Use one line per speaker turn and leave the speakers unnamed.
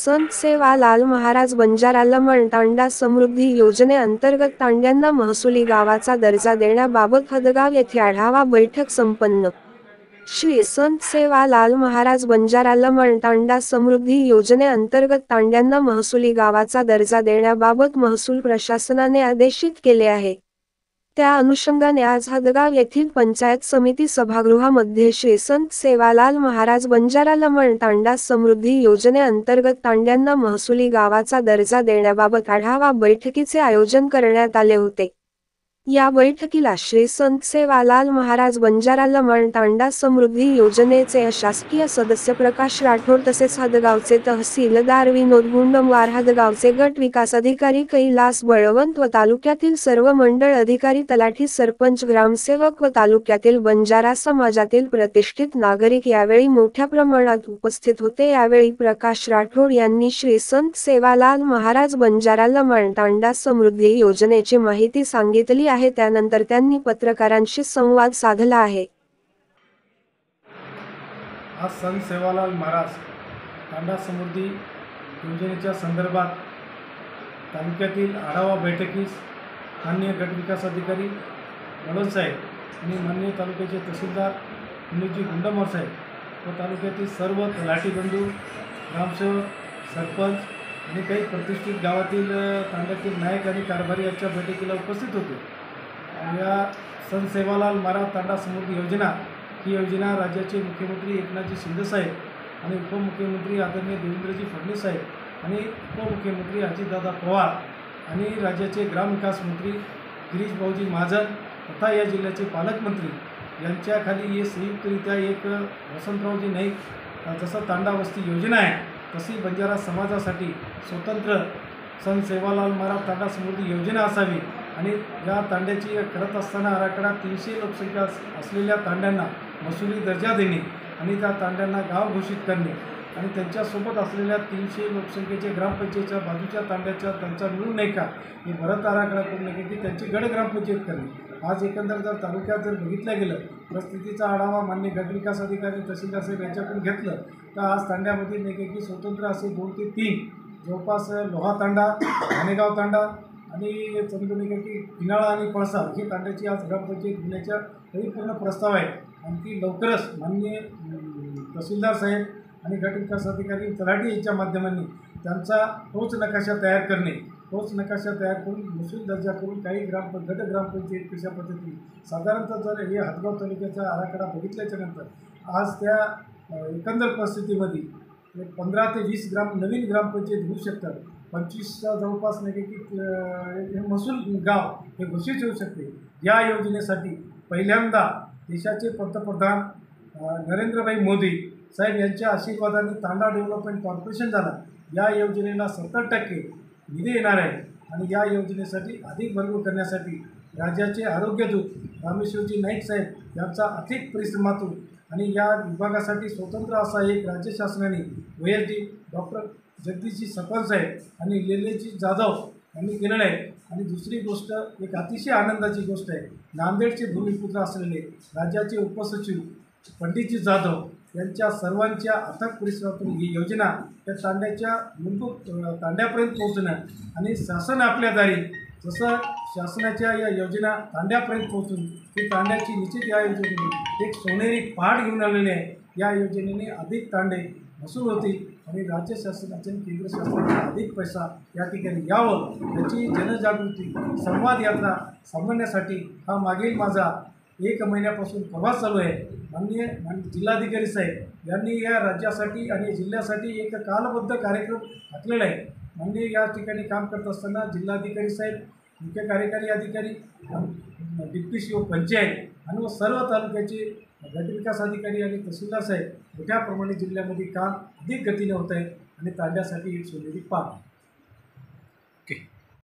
संत सेवालाल महाराज बंजारा लमण तांडा समृद्धी योजनेअंतर्गत तांड्यांना महसुली गावाचा दर्जा देण्याबाबत हदगाव येथे आढावा बैठक संपन्न। श्री संत सेवालाल महाराज बंजारा लमण तांडा समृद्धी योजनेअंतर्गत तांड्यांना महसुली गावाचा दर्जा देण्याबाबत महसूल प्रशासनाने आदेशित केले आहे। त्या अनुषंगाने आज हदगाव येथील पंचायत समिती सभागृहामध्ये श्री संत सेवालाल महाराज बंजारा लमण तांडा समृद्धी योजनेअंतर्गत तांड्यांना महसुली गावाचा दर्जा देण्याबाबत आढावा बैठकीचे आयोजन करण्यात आले होते। या बैठकीला श्री संत सेवालाल महाराज बंजारा लमण तांडा समृद्धी योजनेचे अशासकीय सदस्य प्रकाश राठोड तसेच हदगावचे तहसीलदार विनोद गुंडमवार, हदगावचे गट विकास अधिकारी कैलास बळवंत व तालुक्यातील सर्व मंडळ अधिकारी, तलाठी, सरपंच, ग्रामसेवक व तालुक्यातील बंजारा समाजातील प्रतिष्ठित नागरिक यावेळी मोठ्या प्रमाणात उपस्थित होते। यावेळी प्रकाश राठोड यांनी श्री संत सेवालाल महाराज बंजारा लमण तांडा समृद्धी योजनेची माहिती सांगितली आहे। त्यानंतर त्यांनी पत्रकारांशी संवाद साधला आहे।
आज संत सेवालाल महाराज तांडा समृद्धी योजनेच्या संदर्भात तालुक्यातील आढावा बैठकीस माननीय गट विकास अधिकारी बळवंत साहेब आणि माननीय तालुक्याचे तहसीलदार विनोदजी गुंडमवार साहेब व तालुक्यातील सर्व तलाठी बंधू, ग्रामसेवक, सरपंच आणि काही प्रतिष्ठित गावातील तांड्यातील नायक आणि कारभारी याच्या बैठकीला उपस्थित होते। या संत सेवालाल महाराज तांडा समृद्धी योजना ही योजना राज्याचे मुख्यमंत्री एकनाथजी शिंदे साहेब आणि उपमुख्यमंत्री आदरणीय देवेंद्रजी फडणवीस साहेब आणि उपमुख्यमंत्री अजितदादा पवार आणि राज्याचे ग्रामविकास मंत्री गिरीश भाऊजी महाजन तथा या जिल्ह्याचे पालकमंत्री यांच्याखाली हे संयुक्तरित्या एक वसंतरावजी नाईक जसं तांडा वस्ती योजना आहे तशी बंजारा समाजासाठी स्वतंत्र संत सेवालाल महाराज तांडा समृद्धी योजना असावी आणि या तांड्याची करत असताना आराखडा 300 लोकसंख्या असलेल्या तांड्यांना महसुली दर्जा देणे आणि त्या तांड्यांना गाव घोषित करणे आणि त्यांच्यासोबत असलेल्या 300 लोकसंख्येच्या ग्रामपंचायतीच्या बाजूच्या तांड्याच्या त्यांचा मिळून नाही का हे भरत आराखडा करून नाही की त्यांची गड ग्रामपंचायत करणे। आज एकंदर जर तालुक्यात जर बघितलं गेलं परिस्थितीचा आढावा मान्य गट विकास अधिकारी तहसीलदार साहेब यांच्याकडून घेतलं तर आज तांड्यामध्ये नाही की स्वतंत्र असे 2 ते 3 जवळपास लोहा तांडा, धानेगाव तांडा आणि चंदगुणी की किनाळा आणि पळसा ही तांड्याची आज ग्रामपंचायत घेण्याच्या काही पूर्ण प्रस्ताव आहे। आणखी लवकरच माननीय तहसीलदार साहेब आणि गट विकास अधिकारी तलाठी यांच्या माध्यमांनी त्यांचा ठोस नकाशा तयार करणे, ठोस नकाशा तयार करून महसूल दर्जा करून काही गट ग्रामपंचायत कशा पद्धतीने साधारणतः जर हे हदगाव तालुक्याचा आराखडा बघितल्याच्या नंतर आज त्या एकंदर परिस्थितीमध्ये 15 ते 20 नवीन ग्रामपंचायत होऊ शकतात। 25चा जवळपास नाही की हे महसूल गाव हे घोषित होऊ शकते। या योजनेसाठी पहिल्यांदा देशाचे पंतप्रधान नरेंद्रभाई मोदी साहेब यांच्या आशीर्वादाने तांडा डेव्हलपमेंट कॉर्पोरेशन झाला। या योजनेला 70% निधी येणार आहे आणि या योजनेसाठी अधिक भरपूर करण्यासाठी राज्याचे आरोग्यदूत रामेश्वरजी नाईक साहेब यांचा आर्थिक परिश्रमातून आणि या विभागासाठी स्वतंत्र असा एक राज्य शासनाने वैयक्ती डॉक्टर जगदीशजी सरपंच साहेब आणि लेलेजी जाधव यांनी केलेलं आहे। आणि दुसरी गोष्ट एक अतिशय आनंदाची गोष्ट आहे, नांदेडचे भूमिपुत्र असलेले राज्याचे उपसचिव पंडितजी जाधव यांच्या सर्वांच्या अथक परिश्रमातून ही योजना त्या तांड्याच्या मूलभूत तांड्यापर्यंत पोहोचणं आणि शासन आपल्या दारी जसं शासनाच्या या योजना तांड्यापर्यंत पोहोचून ही तांड्याची निश्चित या योजनेने एक सोनेरी पहाड घेऊन आलेले आहे। या योजनेने अधिक तांडे महसूल होतील आणि राज्य शासनाचे केंद्र शासनाचा अधिक पैसा या ठिकाणी यावं याची जनजागृती संवाद यात्रा सांगण्यासाठी हा मागील माझा 1 महिन्यापासून प्रवास चालू आहे। माननीय जिल्हाधिकारी साहेब यांनी या राज्यासाठी आणि जिल्ह्यासाठी एक कालबद्ध कार्यक्रम आखलेला आहे। म्हणजे या ठिकाणी काम करत असताना जिल्हाधिकारी साहेब, मुख्य कार्यकारी अधिकारी, डिप्टी सी ओ पंचायत आणि सर्व तालुक्याचे गट विकास अधिकारी आणि तहसीलदार साहेब मोठ्या प्रमाणात जिल्ह्यामध्ये काम अधिक गतीने होत आहे आणि तांड्यासाठी एक सोनेरी पाठ आहे।